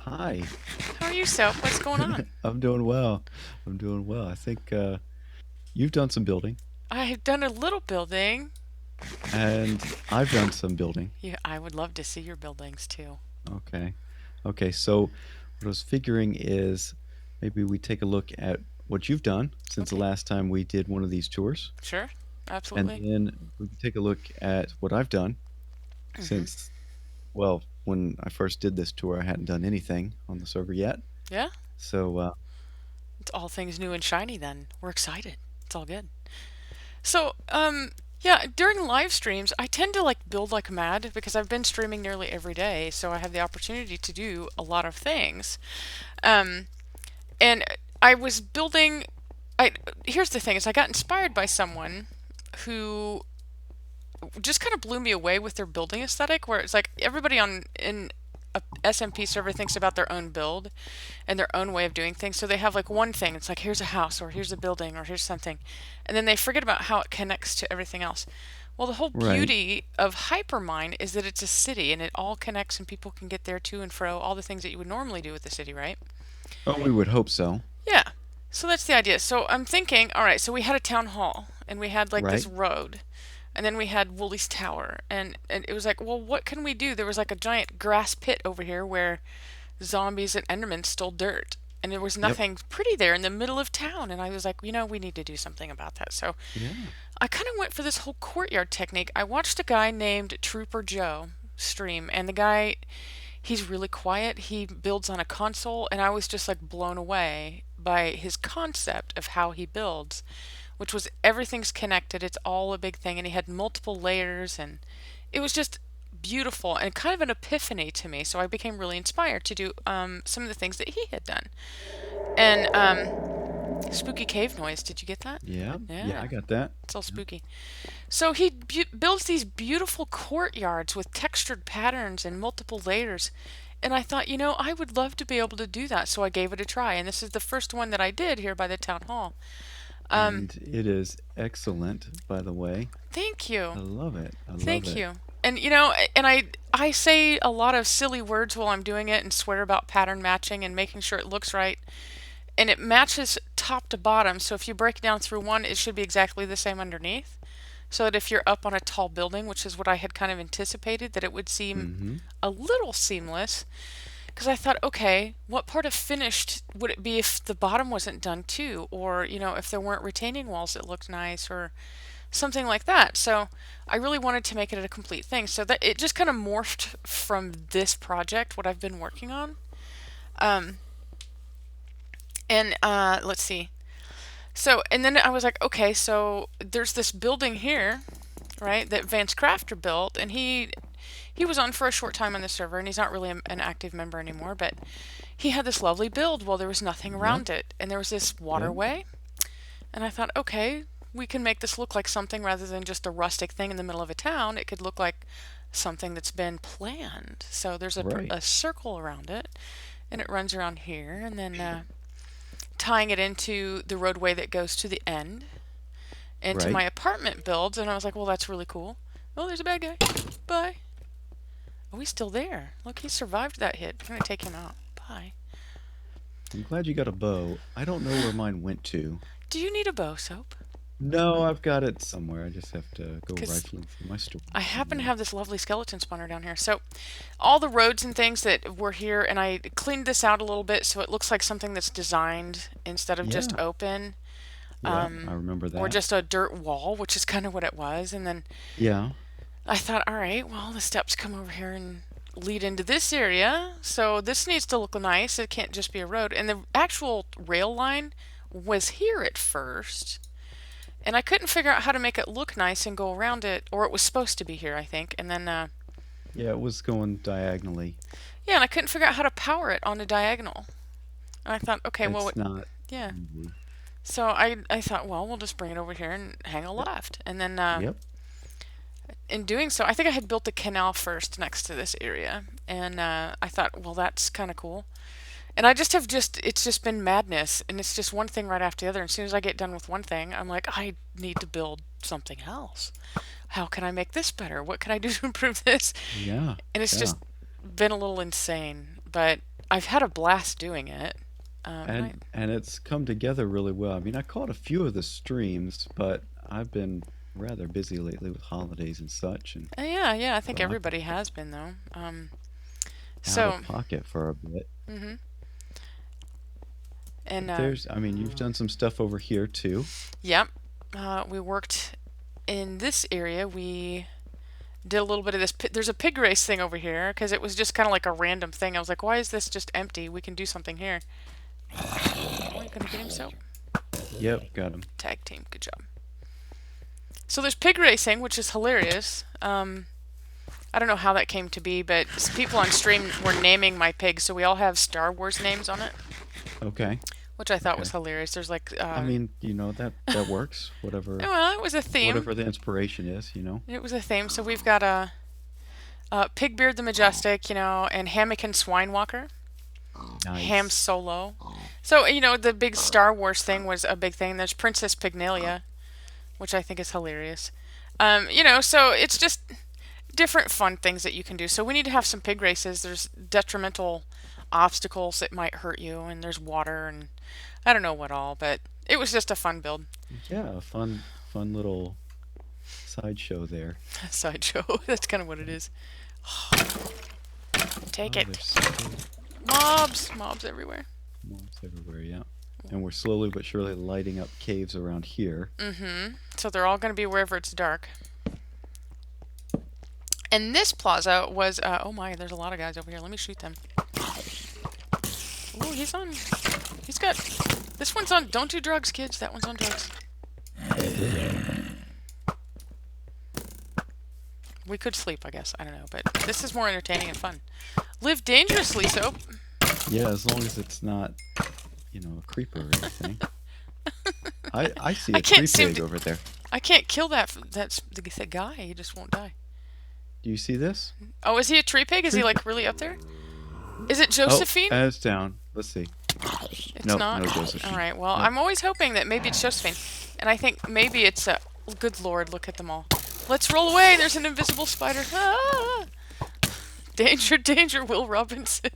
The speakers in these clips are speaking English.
Hi. How are you, Soap? What's going on? I'm doing well. I'm doing well. I think you've done some building, I've done a little building. and I've done some building. Yeah, I would love to see your buildings too. Okay. Okay. So, what I was figuring is maybe we take a look at what you've done since the Okay, last time we did one of these tours, sure, and absolutely. then we can take a look at what I've done hmm since, well, when I first did this tour, I hadn't done anything on the server yet. Yeah, So, it's all things new and shiny then. We're excited. It's all good. So, yeah, during live streams, I tend to like build like mad because I've been streaming nearly every day, so I have the opportunity to do a lot of things. Um, and I was building. I Here's the thing: is I got inspired by someone who just kind of blew me away with their building aesthetic, where it's like everybody on in a SMP server thinks about their own build and their own way of doing things. So they have like one thing. It's like here's a house or here's a building or here's something, and then they forget about how it connects to everything else. Well, the whole right. beauty of Hypermine is that it's a city and it all connects and people can get there to and fro, all the things that you would normally do with the city, right? Oh, we would hope so. Yeah. So that's the idea. So I'm thinking, all right, so we had a town hall and we had like this Right. road. And then we had Wooly's Tower. And it was like, well, what can we do? There was like a giant grass pit over here where zombies and Endermen stole dirt. And there was Yep. nothing pretty there in the middle of town. And I was like, we need to do something about that. So Yeah. I kind of went for this whole courtyard technique. I watched a guy named Trooper Joe stream, and the guy, he's really quiet. He builds on a console, and I was just like blown away by his concept of how he builds, which was everything's connected. It's all a big thing, and he had multiple layers, and it was just beautiful and kind of an epiphany to me. So I became really inspired to do some of the things that he had done. And spooky cave noise. Did you get that? Yeah. Yeah, Yeah, I got that. it's all Yeah. spooky. So he builds these beautiful courtyards with textured patterns and multiple layers. And I thought, I would love to be able to do that. So I gave it a try. And this is the first one that I did here by the town hall. Um, And it is excellent, by the way. Thank I you. love it. I love Thank it. you. And I say a lot of silly words while I'm doing it and swear about pattern matching and making sure it looks right. And it matches top to bottom. So if you break down through one, it should be exactly the same underneath. So that if you're up on a tall building, which is what I had kind of anticipated, that it would seem Mm-hmm. a little seamless. Because I thought, okay, what part of finished would it be if the bottom wasn't done too? Or, if there weren't retaining walls that looked nice or something like that. So I really wanted to make it a complete thing. So that it just kind of morphed from this project, what I've been working on. Um, and let's see. So, and then I was like, okay, so there's this building here, right, that Vance Crafter built, and he was on for a short time on the server, and he's not really an active member anymore, but he had this lovely build. Well, there was nothing Yep. around it, and there was this Yep. waterway, and I thought, okay, we can make this look like something rather than just a rustic thing in the middle of a town. It could look like something that's been planned. So there's Right. a circle around it, and it runs around here, and then tying it into the roadway that goes to the end into Right. my apartment builds, and I was like, well, that's really cool. Oh, there's a bad guy. Bye. Oh, he's still there. Look, he survived that hit. I'm gonna take him out. Bye. I'm glad you got a bow. I don't know where mine went to. Do you need a bow, Soap? No, I've got it somewhere. I just have to go Because rifling through my I storage happen to somewhere. have this lovely skeleton spawner down here. So, all the roads and things that were here, and I cleaned this out a little bit so it looks like something that's designed instead of just Yeah. open, Yeah. I remember or that. just a dirt wall, which is kind of what it was. And then Yeah. I thought, all right, well, the steps come over here and lead into this area. So this needs to look nice. It can't just be a road. And the actual rail line was here at first. And I couldn't figure out how to make it look nice and go around it, or it was supposed to be here, I think. And then, Yeah, it was going diagonally. yeah, and I couldn't figure out how to power it on a diagonal. And I thought, okay, well, It's not yeah. easy. So I thought, well, we'll just bring it over here and hang a left. And then Yep. in doing so, I think I had built a canal first next to this area, and I thought, well, that's kind of cool. And I just have it's just been madness, and it's just one thing right after the other. And as soon as I get done with one thing, I'm like, I need to build something else. How can I make this better? What can I do to improve this? Yeah. And it's Yeah. just been a little insane, but I've had a blast doing it. And I, And it's come together really well. I mean, I caught a few of the streams, but I've been rather busy lately with holidays and such, and yeah, yeah, I think so I've everybody has been though. out So, of pocket for a bit. hmm and But there's, I mean, you've done some stuff over here too. yep, we worked in this area. We did a little bit of this. There's a pig race thing over here because it was just kind of like a random thing. I was like, why is this just empty? We can do something here. Oh, you gonna get him, so Yep, got him. tag team. Good job. So there's pig racing, which is hilarious. I don't know how that came to be, but people on stream were naming my pigs, so we all have Star Wars names on it, Okay, which I thought was okay. hilarious. There's like, I mean, that works. well, it was a theme. Whatever the inspiration is, you know. It was a theme. So we've got Pigbeard the Majestic, and Hammock Swine Walker, Ham Nice. Solo. So the big Star Wars thing was a big thing. There's Princess Pygnalia, which I think is hilarious. So it's just different fun things that you can do. So we need to have some pig races. There's detrimental obstacles that might hurt you, and there's water, and I don't know what all, but it was just a fun build. Yeah, a fun little sideshow there. Sideshow. That's kind of what it is. Take Oh, it. there's still Mobs everywhere. mobs everywhere. Yeah, and we're slowly but surely lighting up caves around here. So they're all going to be wherever it's dark. And this plaza was, oh my, there's a lot of guys over here. Let me shoot them. Oh, he's got, this one's on, don't do drugs, kids. That one's on drugs. We could sleep, I guess. I don't know, but this is more entertaining and fun. Live dangerously, Soap. Yeah, as long as it's not, a creeper or anything. I see I a can't tree seem pig to, over there. I can't kill that's the guy. He just won't die. Do you see this? Oh, is he a tree pig? Is he Tree like really up there? Is it Oh, Josephine? it's down. Let's see. It's Nope, not? no Josephine. All right, well, Nope. I'm always hoping that maybe it's Josephine. And I think maybe it's a... Good lord, look at them all. Let's roll away! There's an invisible spider. Ah! Danger, danger, Will Robinson.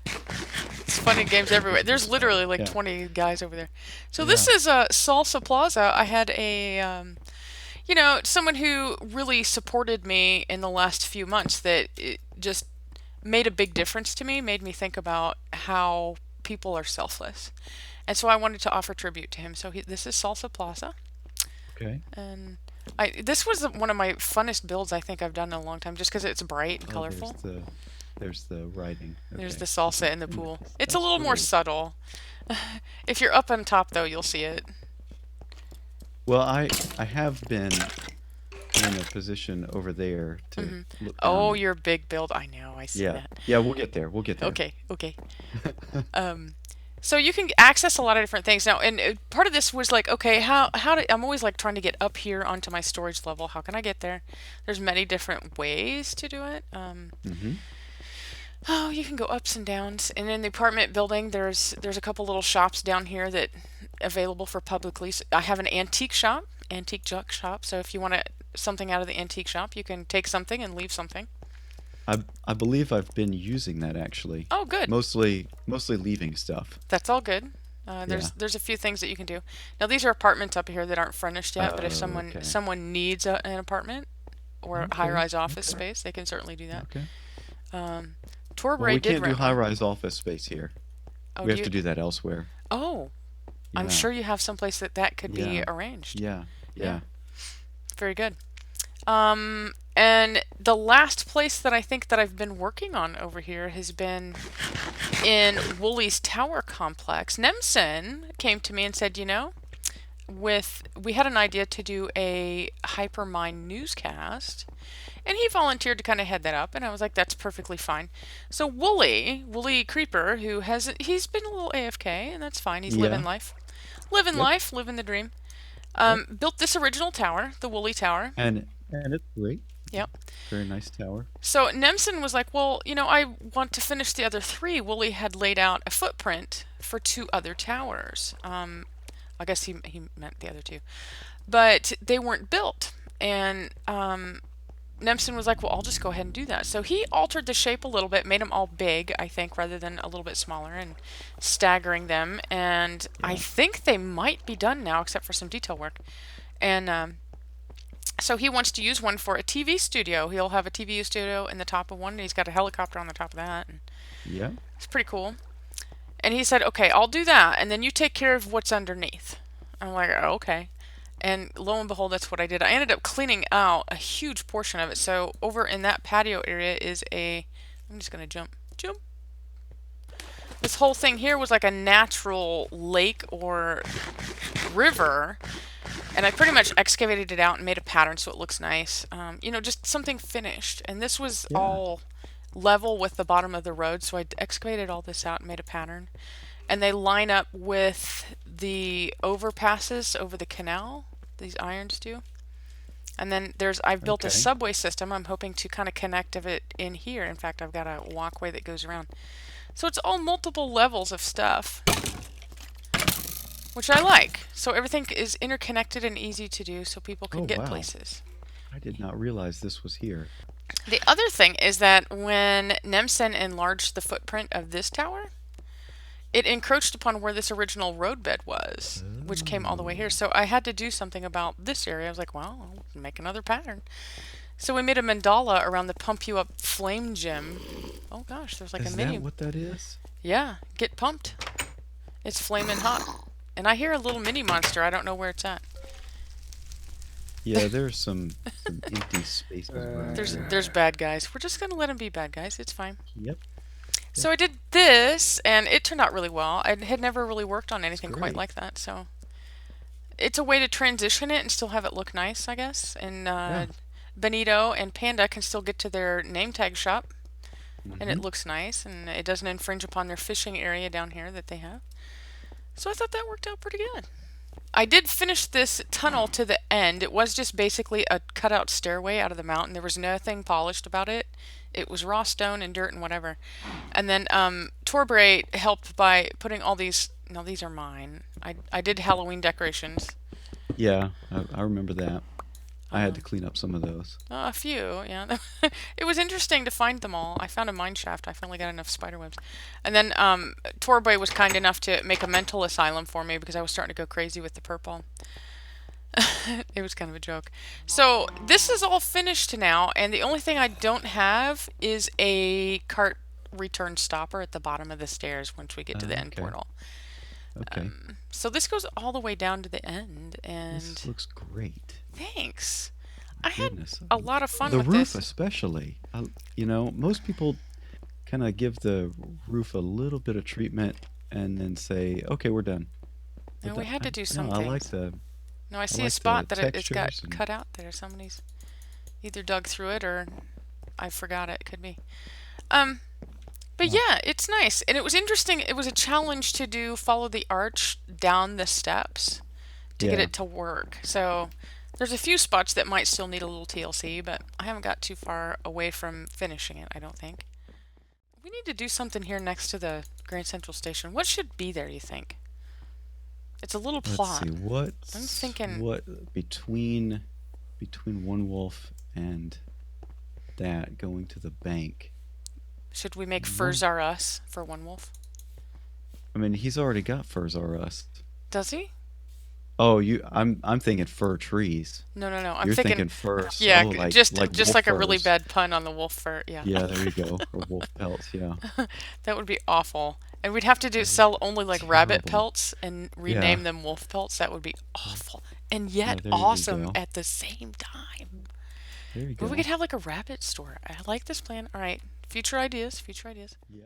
It's fun in games everywhere. There's literally like Yeah, 20 guys over there. So this yeah. is Salsa Plaza. I had someone who really supported me in the last few months that it just made a big difference to me, made me think about how people are selfless. And so I wanted to offer tribute to him. So this is Salsa Plaza. Okay. And this was one of my funnest builds I think I've done in a long time, just because it's bright and Oh, there's colorful. the writing. There's the Okay. salsa in the pool. It's a That's little more great. subtle. If you're up on top, though, you'll see it. Well, I have been in a position over there to look down Oh, at. your big build. I know. I see Yeah. that. Yeah, we'll get there. We'll get there. Okay. Okay. So you can access a lot of different things now, and part of this was like, okay, I'm always like trying to get up here onto my storage level. How can I get there? There's many different ways to do it. Mm-hmm. Oh, you can go ups and downs, and in the apartment building, there's a couple little shops down here that available for public lease. I have an antique junk shop. So if you want something out of the antique shop, you can take something and leave something. I believe I've been using that actually. Oh, good. Mostly leaving stuff. That's all good. Yeah. There's a few things that you can do. Now these are apartments up here that aren't furnished yet, but if Oh, someone okay. someone needs an apartment or a Okay. high-rise office Okay. space, they can certainly do that. Okay. Um, Well, we Torbray did can't do rent one. high-rise office space here. Oh, We do have you? to do that elsewhere. Oh, I'm Yeah. sure you have someplace that could be Yeah. arranged. Yeah. Yeah, Yeah. very good. And the last place that I think that I've been working on over here has been in Wooly's Tower Complex. Nemson came to me and said, we had an idea to do a Hypermine newscast, and he volunteered to kind of head that up, and I was like, that's perfectly fine. So Wooly Creeper, he's been a little AFK, and that's fine. He's living Yeah. life, Yep. living the dream. Yep. Built this original tower, the Wooly Tower. And it's great. Yep. Very nice tower. So Nemson was like, well, I want to finish the other three. Wooly had laid out a footprint for two other towers. I guess he meant the other two, but they weren't built. And Nemson was like, well, I'll just go ahead and do that. So he altered the shape a little bit, made them all big, I think, rather than a little bit smaller, and staggering them. And I Yeah. think they might be done now, except for some detail work. And so he wants to use one for a TV studio. He'll have a TV studio in the top of one, and he's got a helicopter on the top of that. And Yeah. it's pretty cool. And he said, okay, I'll do that, and then you take care of what's underneath. I'm like, oh, okay. And lo and behold, that's what I did. I ended up cleaning out a huge portion of it. So over in that patio area is a, I'm just going to jump. This whole thing here was like a natural lake or river. And I pretty much excavated it out and made a pattern so it looks nice. You know, just something finished. And this was Yeah. all level with the bottom of the road. So I excavated all this out and made a pattern. And they line up with the overpasses over the canal. These irons do. And then I've built a Okay. subway system. I'm hoping to kind of connect of it in here. In fact, I've got a walkway that goes around. So it's all multiple levels of stuff, which I like. So everything is interconnected and easy to do so people Oh, can get wow. places. I did not realize this was here. The other thing is that when Nemsen enlarged the footprint of this tower, it encroached upon where this original roadbed was, which came all the way here. Oh. So I had to do something about this area. I was like, well, I'll make another pattern. So we made a mandala around the pump you up flame gem. Oh gosh, there's like a Is that mini. what that is? Yeah, get pumped. It's flaming hot. And I hear a little mini monster. I don't know where it's at. Yeah, there's some empty spaces around here. There's bad guys. We're just gonna let them be bad guys. It's fine. Yep. So I did this, and it turned out really well. I had never really worked on It's anything quite great. like that, so it's a way to transition it and still have it look nice, I guess. And Yeah. Benito and Panda can still get to their name tag shop, and it Mm-hmm. looks nice, and it doesn't infringe upon their fishing area down here that they have. So I thought that worked out pretty good. I did finish this tunnel to the end. It was just basically a cutout stairway out of the mountain. There was nothing polished about it. It was raw stone and dirt and whatever. And then Torbray helped by putting all these. No, these are mine. I did Halloween decorations. Yeah, I remember that. I had Uh, to clean up some of those. a few, yeah. It was interesting to find them all. I found a mine shaft. I finally got enough spider webs. And then Torbray was kind enough to make a mental asylum for me because I was starting to go crazy with the purple. It was kind of a joke. So this is all finished now, and the only thing I don't have is a cart return stopper at the bottom of the stairs once we get to the end Okay. portal. Okay. So this goes all the way down to the end, This and looks great. thanks. I had Goodness. a lot of fun The with roof this. especially. You know, most people kind of give the roof a little bit of treatment and then say, "Okay, we're done." No, But we had to do some no, things. No, I I see a like the spot that it's got textures and cut out there. Somebody's either dug through it or I forgot it. Could be. Um, but oh, yeah, it's nice. And it was interesting. It was a challenge to follow the arch down the steps to get yeah. it to work. So there's a few spots that might still need a little TLC, but I haven't got too far away from finishing it, I don't think. We need to do something here next to the Grand Central Station. What should be there, you think? It's a little Let's plot. see I'm what's thinking, what between One Wolf and that going to the bank. should we make One, Furs Are Us for One Wolf? I mean, he's already got Furs R Us. Does he? Oh, I'm thinking fir trees. No, no, no. I'm You're thinking, thinking furs. yeah, Oh, like just wolf like a really furs. bad pun on the wolf fur. Yeah, Yeah, there you go. Or wolf pelts. Yeah, that would be awful. And we'd have to that would sell be only like rabbit terrible. pelts and Yeah, rename them wolf pelts. That would be awful and yeah. yet There you awesome go. at the same time. There you But we could go. have like a rabbit store. I like this plan. All right, future ideas. Future ideas. Yeah.